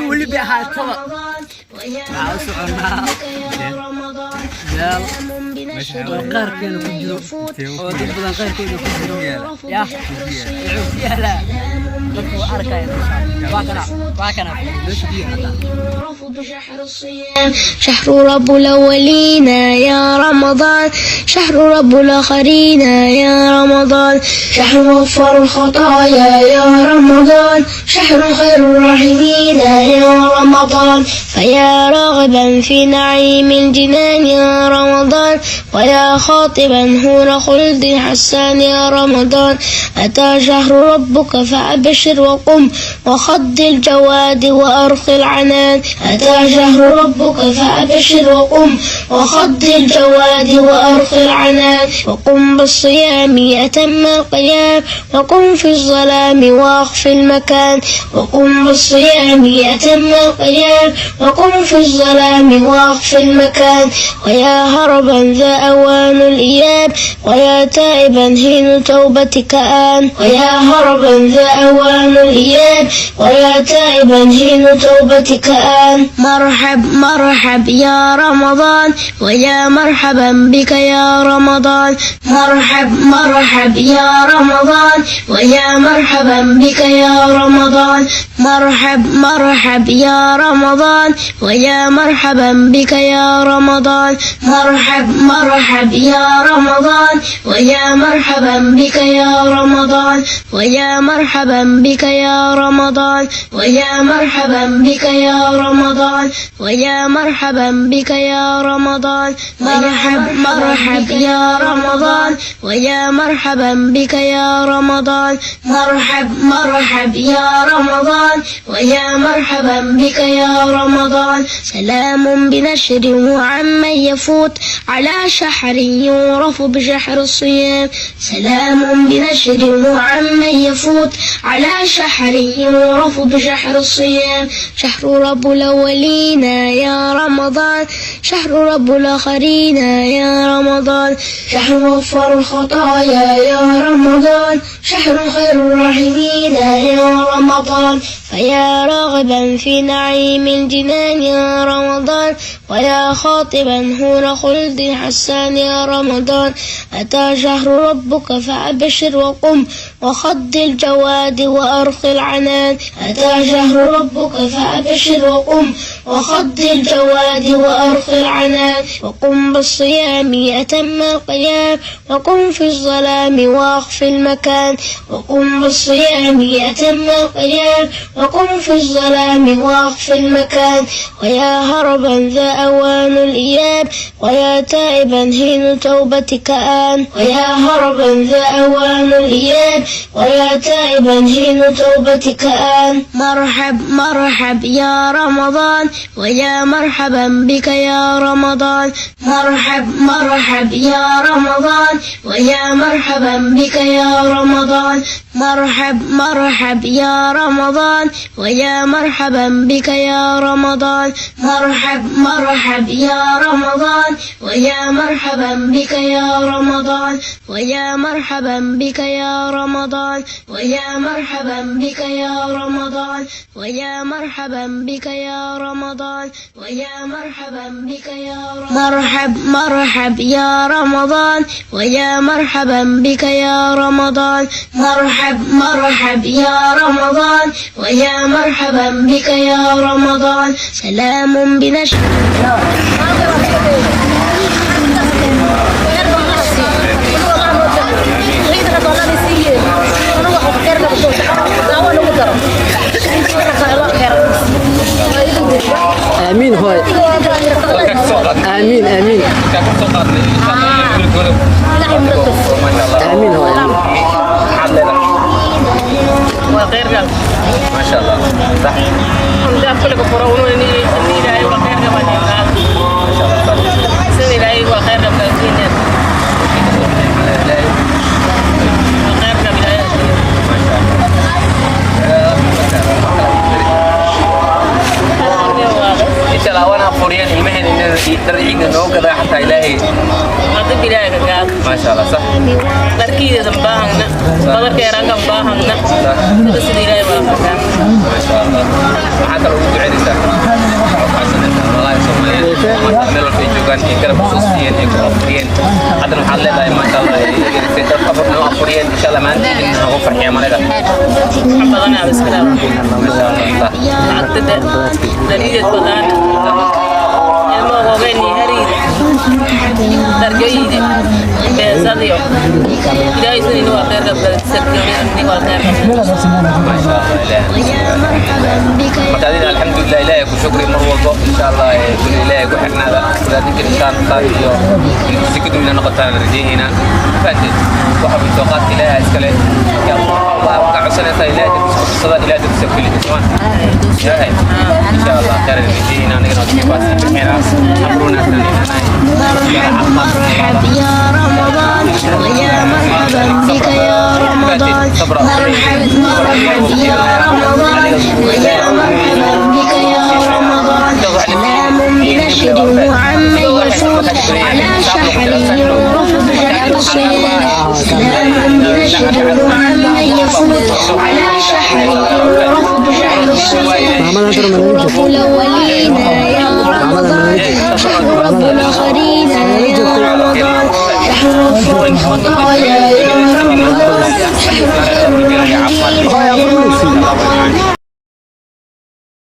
واللي بيها طبعا مع سعنا يلا مش غير كانوا كجرو ودي بدن غير كانوا كجرو يا يلا بكو أركان باكنا شهر الصيام شهر رب الأولين يا رمضان شهر رب الآخرين يا رمضان شهر غفر الخطايا يا رمضان شهر خير الراحمين يا رمضان فيا راغبا في نعيم الجنان يا رمضان ويا خاطبا هور خلد حسان يا رمضان أتى شهر ربك فأبشر وقم وخض الجواد وأرخ العنان أتى شهر ربك فأبشر وقم وخض الجواد وأرخ العنان وقم بالصيام أتم القيام وقم في الظلام وأخف المكان وقم بالصيام أتم القيام وقم في الظلام وأخف المكان ويا هربا ذا أوان الإياب ويا تائبا حين توبتك آن ويا هربا ذا أوان الإياب ويا تائبا حين توبتك آن مرحب مرحب يا رمضان ويا مرحبا بك يا رمضان مرحب مرحب يا رمضان ويا مرحبا بك يا رمضان مرحب مرحب يا رمضان ويا مرحبا بك يا رمضان مرحب مرحب يا رمضان ويا مرحبا بك يا رمضان ويا مرحبا بك يا رمضان ويا مرحبا بك يا رمضان ويا مرحبا بك يا رمضان مرحب مرحب يا رمضان ويا مرحبا بك يا رمضان مرحب مرحب يا رمضان ويا مرحبا بك يا رمضان سلام بنشر وعمن يفوت على شهر يعرف بشهر الصيام سلام بنشر وعمن يفوت على شهر يعرف بشهر الصيام شهر رب الأولين يا رمضان شهر رب الآخرين يا رمضان شهر غفر الخطايا يا رمضان شهر خير الراحمين يا رمضان فيا راغبا في نعيم الجنان يا رمضان ويا خاطبا هور خلد حسان يا رمضان أتى شهر ربك فأبشر وقم وخض الجواد وأرخ العنان أتى شهر ربك فأبشر وقم وخض الجواد وأرخ العنان وقم بالصيام أتم القيام وقم في الظلام وأخف المكان وقم بالصيام أتم القيام وقم في الظلام وأخف المكان ويا هربا ذا أوان الإياب ويا تائبا حين توبتك آن ويا هربا ذا أوان الإياب ويا تائبا حين توبتك آن مرحب مرحب يا رمضان ويا مرحبا بك يا رمضان مرحب مرحب يا رمضان ويا مرحبا بك يا رمضان مرحب مرحب يا رمضان ويا مرحبا بك يا رمضان مرحب مرحب يا رمضان ويا مرحبا بك يا رمضان ويا مرحبا بك يا رمضان ويا مرحبا بك يا رمضان ويا مرحبا بك يا رمضان ويا مرحبا بك يا رمضان مرحب مرحب يا رمضان ويا مرحبا بك يا رمضان مرحب مرحب يا رمضان ويا مرحبا بك يا رمضان سلام بنشر آمين هاي آمين آمين آمين هاي ما شاء الله صح الحمد لله كل كفرون إني لا وخير كمان ما شاء الله سني لا وخير كمان إن شاء الله وانا فوريان المهن إن درعينا نوع كذا حتى إلهي ما شاء الله صح dharkiida dambahangna badarka yaraanka baahangna sida sida ilaahay wada qataa ما شاء الله معك لو duceynaysaa والله Soomaaliya meel ay joogaan in kala buusiyeen ay ku afriyeen hadana waxa leedahay ma sha Allah ay dad qabarno afriyeen insha Allah maanta ugu farxiyo malaga badan aad iska ما شاء الله عدد دليل بدان ilmo hogeen hariir dargayde beesadiyo ilaahay sidii waa qeyrka badsadkii ni waa qeyrka ما شاء الله متعدين الحمد لله إلهي وشكري مرة إن شاء الله كل إلهي وحنا هذا ولا ذكر إن شاء الله سكتوا من نقطة رجينا فاتت وحب التوقات إلهي إسكالي يا الله وقع سنة إلهي صدى إلهي تكسب كل إسمان إلهي إن شاء الله خير رجينا نقدر نتواصل بحنا أمرنا سنين يا رمضان ويا مرحبا بك يا رمضان مرحبا يا رمضان ويا مرحبا بك يا رمضان سلام بنشر وعمن يفوت على شحره رفض الصيام سلام بنشر وعمن يفوت على شحره رفض الصيام شهر رب الأول